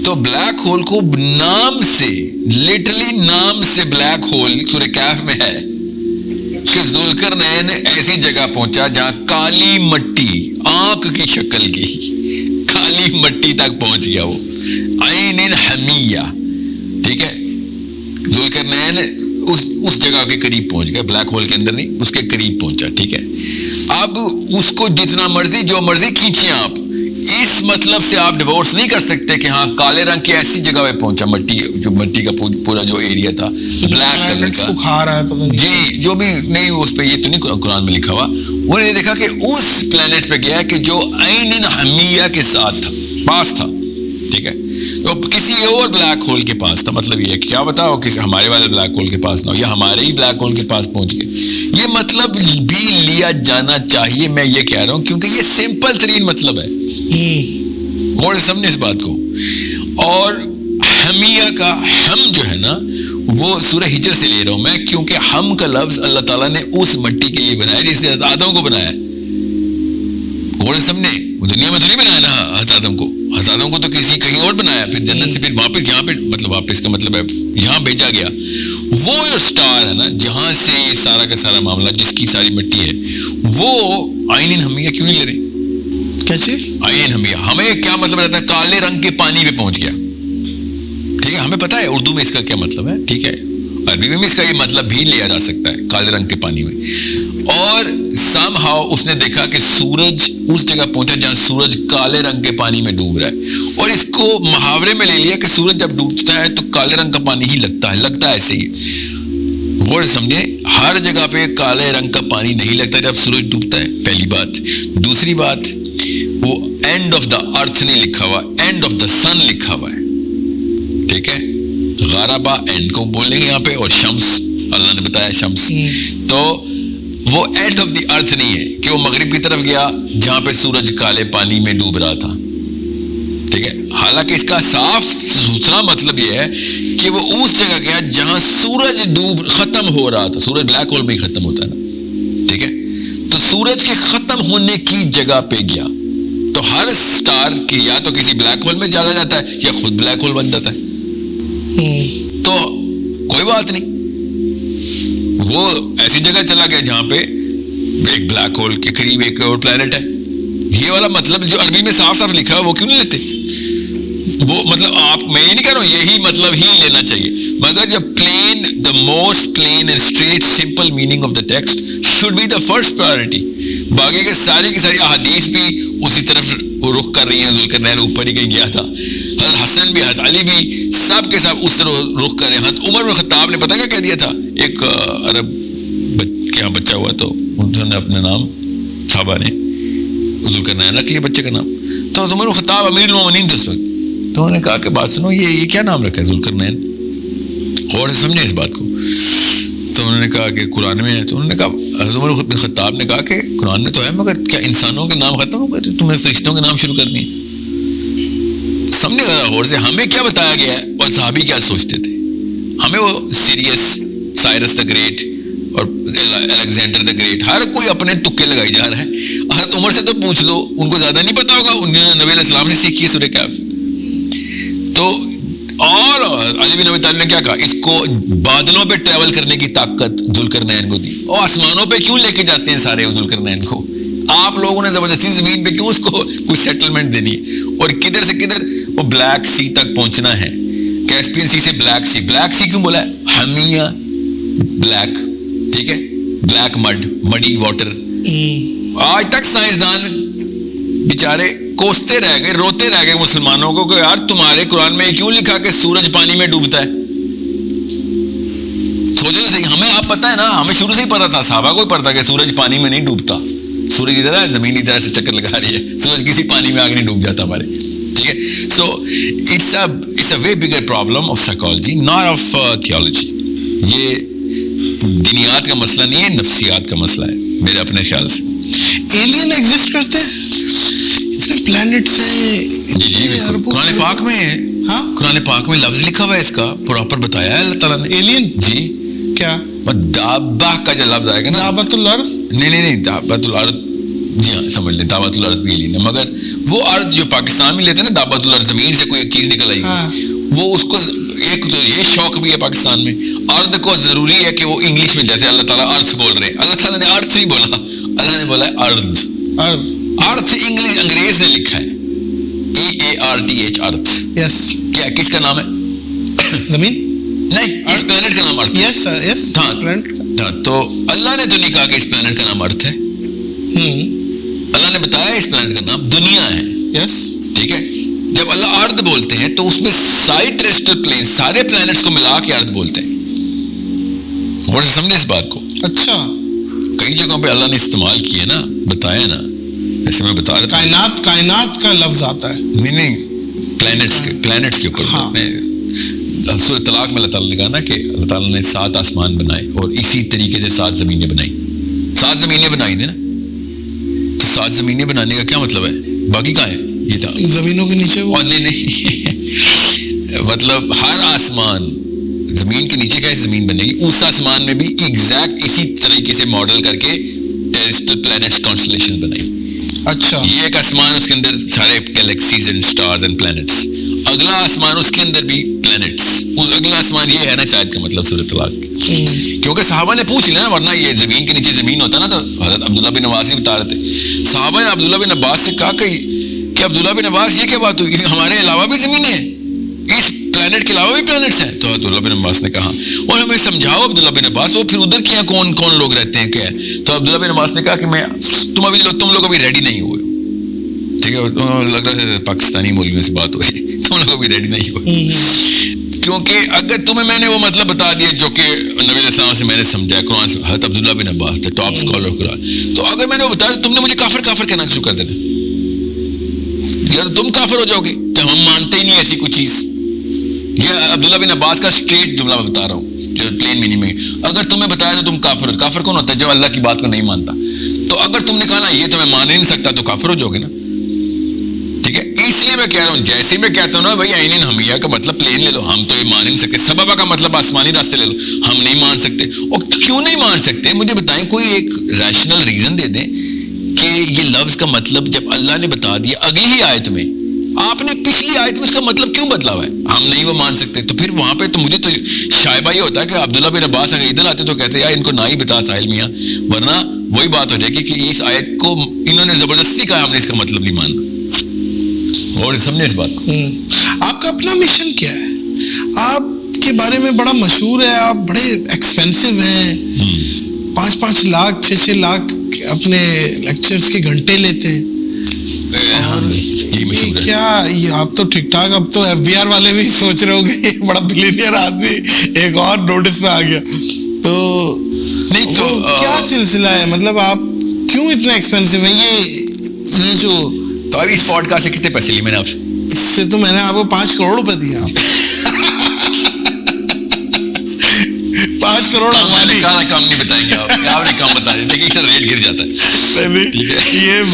تو black hole کو نام سے, لٹرلی نام سے بلیک ہول سورہ کہف میں ہے کہ ذوالقرنین ایسی جگہ پہنچا جہاں کالی مٹی, آنکھ کی شکل کی کالی مٹی تک پہنچ گیا, وہ عین حمیہ, ٹھیک ہے. ذوالقرنین اس جگہ کے قریب پہنچ گیا, بلیک ہول کے اندر نہیں, اس کے قریب پہنچا, ٹھیک ہے. اب اس کو جتنا مرضی جو مرضی کھینچیں آپ, اس مطلب سے آپ ڈیورس نہیں کر سکتے کہ ہاں کالے رنگ کی ایسی جگہ پہ پہنچا, مٹی کا پورا جو ایریا تھا بلیک کلر کا کھا رہا ہے, جی جو بھی نہیں, اس پہ یہ تو نہیں قرآن میں لکھا ہوا. انہوں نے دیکھا کہ اس پلانٹ پہ گیا کہ جو عین حمیہ کے ساتھ تھا, پاس تھا, ٹھیک ہے, تو کسی اور بلیک ہول کے پاس تھا. مطلب یہ کیا بتاؤ کسی ہمارے والے بلیک ہول کے پاس نہ ہو, یا ہمارے ہی بلیک ہول کے پاس پہنچ گئے. یہ مطلب بھی لیا جانا چاہیے, میں یہ کہہ رہا ہوں, کیونکہ یہ سمپل ترین مطلب ہے. غور سے سمجھے اس بات کو. اور حمیہ کا ہم جو ہے نا وہ سورہ ہجر سے لے رہا ہوں میں, کیونکہ ہم کا لفظ اللہ تعالیٰ نے اس مٹی کے لیے بنایا جس سے آدم کو بنایا. غور سے سمجھے, دنیا میں تو نہیں بنایا نا آدم کو, آدم کو تو کسی کہیں اور بنایا, پھر جنت سے پھر واپس یہاں پہ, مطلب واپس کا مطلب ہے یہاں بھیجا گیا. وہ جو سٹار ہے نا جہاں سے یہ سارا کا سارا معاملہ, جس کی ساری مٹی ہے, وہ عین حمیہ کیوں نہیں لے رہے؟ کیا چیز عین حمیہ؟ ہمیں کیا مطلب رہتا ہے, کالے رنگ کے پانی پہ پہنچ گیا, ٹھیک ہے, ہمیں پتا ہے اردو میں اس کا کیا مطلب ہے, ٹھیک ہے, عربی میں بھی اس کا یہ مطلب بھی لیا جا سکتا ہے, کالے رنگ کے پانی میں. اور سم ہاؤ اس نے دیکھا کہ سورج اس جگہ پہنچا جہاں سورج کالے رنگ کے پانی میں ڈوب رہا ہے, اور اس کو محاورے میں لے لیا کہ سورج جب ڈوبتا ہے تو کالے رنگ کا پانی ہی لگتا ہے ایسے ہی. غور سمجھے, ہر جگہ پہ کالے رنگ کا پانی نہیں لگتا جب سورج ڈوبتا ہے, پہلی بات. دوسری بات, وہ اینڈ آف دا ارتھ نہیں لکھا ہوا, اینڈ آف دا سن لکھا ہوا ہے, ٹھیک ہے. غربا اینڈ کو بولیں گے یہاں پہ, اور شمس اللہ نے بتایا شمس, تو وہ اینڈ آف دی ارتھ نہیں ہے کہ وہ مغرب کی طرف گیا جہاں پہ سورج کالے پانی میں ڈوب رہا تھا, ٹھیک ہے. حالانکہ اس کا صاف ستھرا مطلب یہ ہے کہ وہ اس جگہ گیا جہاں سورج ختم ہو رہا تھا. سورج بلیک ہول میں ہی ختم ہوتا ہے نا, ٹھیک ہے, تو سورج کے ختم ہونے کی جگہ پہ گیا. تو ہر سٹار کی یا تو کسی بلیک ہول میں چلا جاتا ہے یا خود بلیک ہول بن جاتا ہے, تو کوئی بات نہیں, وہ ایسی جگہ چلا گیا جہاں پہ ایک بلیک ہول کے قریب ایک اور پلانٹ ہے. یہ والا مطلب جو عربی میں صاف صاف لکھا ہے وہ کیوں نہیں لیتے؟ وہ مطلب آپ, میں یہ نہیں کہہ رہا ہوں یہی مطلب ہی لینا چاہیے, مگر جب plain, the most plain and straight simple meaning of the text should be the first priority. باقی کے ساری کی ساری احادیث بھی اسی طرف رخ کر رہی ہیں, ذوالقرنین اوپر ہی کہیں گیا تھا, حضرت حسن بھی, حضرت علی بھی, سب کے سب اس طرح رخ کر رہے ہیں. عمر بن خطاب نے پتہ کیا کہہ دیا تھا, ایک عرب کے یہاں بچہ ہوا تو انہوں نے اپنے نام صحابہ نے ذوالقرنین رکھ لیا بچے کا نام. تو عمر بن خطاب امیر المومنین تھے اس وقت, تو انہوں نے کہا کہ بات سنو, یہ کیا نام رکھا ہے ذوالقرنین, غور سے سمجھے اس بات کو. تو انہوں نے کہا کہ قرآن میں ہے. تو انہوں نے کہا, عمر بن خطاب نے کہا کہ قرآن میں تو ہے, مگر کیا انسانوں کے نام ختم ہو گئے تو تمہیں فرشتوں کے نام شروع کر دیے؟ سمجھے گا غور سے, ہمیں کیا بتایا گیا ہے اور صحابی کیا سوچتے تھے. ہمیں وہ سیریس, سائرس دا گریٹ اور الیگزینڈر دا گریٹ, ہر کوئی اپنے تکے لگائی جا رہا ہے. حضرت عمر سے تو پوچھ لو, ان کو زیادہ نہیں پتا ہوگا, انہوں نے نبی علیہ السلام سے سیکھی ہے سورہ کہف. تو اور علی بن ابی طالب نے کیا کہا, اس کو بادلوں پہ ٹریول کرنے کی طاقت ذوالقرنین کو دی. اور آسمانوں پہ کیوں لے کے جاتے ہیں سارے ذوالقرنین کو, آپ لوگوں نے زبردستی زمین پہ کیوں اس کو کوئی سیٹلمنٹ دینی ہے, اور کدھر سے کدھر وہ بلیک سی تک پہنچنا ہے. کیسپین سی سے بلیک سی, بلیک سی کیوں بولا ہے, حمیہ بلیک, ٹھیک ہے, بلیک مڈ, مڈی واٹر. آج تک سائنسدان بیچارے کوستے رہ گئے, روتے رہ گئے مسلمانوں کو کہ یار تمہارے قرآن میں کیوں لکھا کہ سورج پانی میں ڈوبتا ہے. سوچو تو صحیح, ہمیں آپ پتہ ہے نا, ہمیں شروع سے ہی پتا تھا, صحابہ کو ہی پتا کہ سورج پانی میں نہیں ڈوبتا, سورج ادھر ہے, زمین ادھر سے چکر لگا رہی ہے, سورج کسی پانی میں آگے نہیں ڈوب جاتا ہمارے, ٹھیک ہے. So it's a way bigger problem of psychology, not of theology. یہ دینیات کا مسئلہ نہیں ہے, نفسیات کا مسئلہ ہے میرے اپنے خیال سے. ایلین ایگزسٹ کرتے ہیں, اتنے پلانٹس ہیں. جی بالکل, قرآن پاک میں ہے, قرآن پاک میں لفظ لکھا ہوا ہے اس کا, پراپر بتایا ہے اللہ تعالیٰ نے. ایلین جی کیا, دابہ کا جو لفظ آئے گا نا, دابۃ الارض, نہیں دابۃ الارض جی ہاں سمجھ لیں دعوت الارض بھی ایلین ہے, مگر وہ ارض جو پاکستان میں لیتے ہیں نا دعوت الارض, زمین سے کوئی ایک چیز نکل آئی وہ اس کو ایک تو یہ شوق بھی ہے پاکستان میں. ارض کو ضروری ہے کہ وہ انگلش میں, جیسے اللہ تعالیٰ ارتھ بول رہے ہیں, اللہ تعالیٰ نے ارتھ نہیں بولا, اللہ نے بولا ہے ارض. ارتھ انگلش انگریز نے لکھا ہے EARTH ارتھ. یس کیا کس کا نام ہے؟ زمین نہیں, اس پلانٹ کا نام ارتھ. یس یس ہاں, تو اللہ نے تو نہیں کہا کہ اس پلانٹ کا نام ارتھ ہے, اللہ نے بتایا اس پلانٹ کا نام دنیا ہے. یس ٹھیک ہے, جب اللہ ارتھ بولتے ہیں تو اس میں سارے ٹیریسٹریل پلین سارے پلانٹس کو ملا کے ارتھ بولتے ہیں. اور سمجھے اس بات کو. اچھا, کئی جگہوں پہ اللہ نے استعمال کیے نا, بتایا نا, ایسے میں بتا رہا تھا. کائنات کا لفظ آتا ہے. نہیں پلانٹس کے اوپر. سورۃ طلاق میں اللہ تعالیٰ نے کہا نا کہ اللہ تعالیٰ نے 7 آسمان بنائے اور اسی طریقے سے 7 زمینیں بنائی. 7 زمینیں بنائی نا, تو 7 زمینیں بنانے کا کیا مطلب ہے؟ باقی کہاں ہے؟ یہ تھا زمینوں کے نیچے وہ. نہیں مطلب ہر آسمان زمین کے نیچے کا زمین بنے گی, اس آسمان میں بھی ایگزیکٹ اسی طریقے سے ماڈل کر کے ٹیریسٹریل پلانٹس کانسٹلیشن بنائی. اچھا, یہ ایک آسمان, اس کے اندر سارے galaxies and stars and plants. اگلا آسمان, اس کے اندر بھی پلانٹس. اس اگلا آسمان یہ ہے نا شاید کا مطلب سورۃ طلاق, کیونکہ صحابہ نے پوچھ لیا نا, ورنہ یہ زمین کے نیچے زمین ہوتا نا. تو حضرت عبداللہ بن عباس ہی بتا رہے تھے, صحابہ نے عبداللہ بن عباس سے کہا کہ عبداللہ بن عباس یہ کیا بات ہوئی, ہمارے علاوہ بھی زمینیں ہیں, اس پلانٹ کے علاوہ بھی پلانٹس ہیں. تو عبداللہ بن عباس نے کہا, اور ہمیں سمجھاؤ عبداللہ بن عباس, وہ پھر ادھر کیا کون کون لوگ رہتے ہیں, کیا ہے؟ تو عبداللہ بن عباس نے کہا کہ تم لوگ ابھی ریڈی نہیں ہوئے. ٹھیک ہے, لگ رہا ہے پاکستانی مولویوں سے بات ہو رہی, تم لوگ ابھی ریڈی نہیں ہوئے. کیونکہ اگر تمہیں میں نے وہ مطلب بتا دیا جو کہ نبی علیہ السلام سے میں نے سمجھا قرآن سے, حضرت عبداللہ بن عباس تھے ٹاپ اسکالر قرآن, تو اگر میں نے وہ بتایا تو تم نے مجھے کافر کہنا شروع کر دینا, یا تو تم کافر ہو جاؤ گے کہ ہم مانتے ہی نہیں ایسی کوئی چیز. یہ عبداللہ بن عباس کا اسٹریٹ جملہ میں بتا رہا ہوں, جو پلین میننگ میں. اگر تمہیں بتایا تو تم کافر کون ہوتا ہے؟ جو اللہ کی بات کو نہیں مانتا. تو اگر تم نے کہا نا یہ تو میں مان ہی نہیں سکتا, تو کافر ہو جاؤ گے نا. ٹھیک ہے, اس لیے میں کہہ رہا ہوں, جیسے میں کہتا ہوں نا بھائی عین حمیہ کا مطلب پلین لے لو, ہم تو یہ مان ہی نہیں سکتے. سببہ کا مطلب آسمانی راستے لے لو, ہم نہیں مان سکتے. اور کیوں نہیں مان سکتے مجھے بتائیں, کوئی ایک ریشنل ریزن دے دیں کہ یہ لفظ کا مطلب جب اللہ نے بتا دیا اگلی ہی آیت میں, آپ نے پچھلی آیت میں اس کا مطلب کیوں بدلا ہوا ہے, ہم نہیں وہ مان سکتے. تو پھر وہاں پہ تو مجھے تو شائبہ یہ ہوتا ہے کہ عبداللہ بن عباس اگر ادھر آتے تو کہتے یار ان کو نہ ہی بتا ساحل میاں, ورنہ وہی بات ہو جائے گی کہ اس آیت کو انہوں نے زبردستی کہا, ہم نے اس کا مطلب نہیں ماننا. اور سمجھے اس بات کو. آپ کا اپنا مشن کیا ہے؟ آپ کے بارے میں بڑا مشہور ہے, آپ بڑے ایکسپینسو ہیں, 5-5 لاکھ 6-6 لاکھ اپنے لیکچرز کے گھنٹے لیتے ہیں. کیا یہ آپ تو ٹھیک ٹھاک, اب تو FBR والے بھی سوچ رہے ہو گے بڑا بلینئر آدمی ایک اور نوٹس میں آ گیا. تو نہیں تو کیا سلسلہ ہے, مطلب آپ کیوں اتنا ایکسپینسو ہیں؟ یہ جو تو ابھی اس پوڈ کاسٹ سے کتنے پیسے لیے میں نے آپ سے؟ اس سے تو میں نے آپ کو 5 کروڑ روپے دیا. 5 کروڑ کام نہیں بتائیں گے آپ نے کام بتا دیا, لیکن اس کا ریٹ گر جاتا ہے. یہ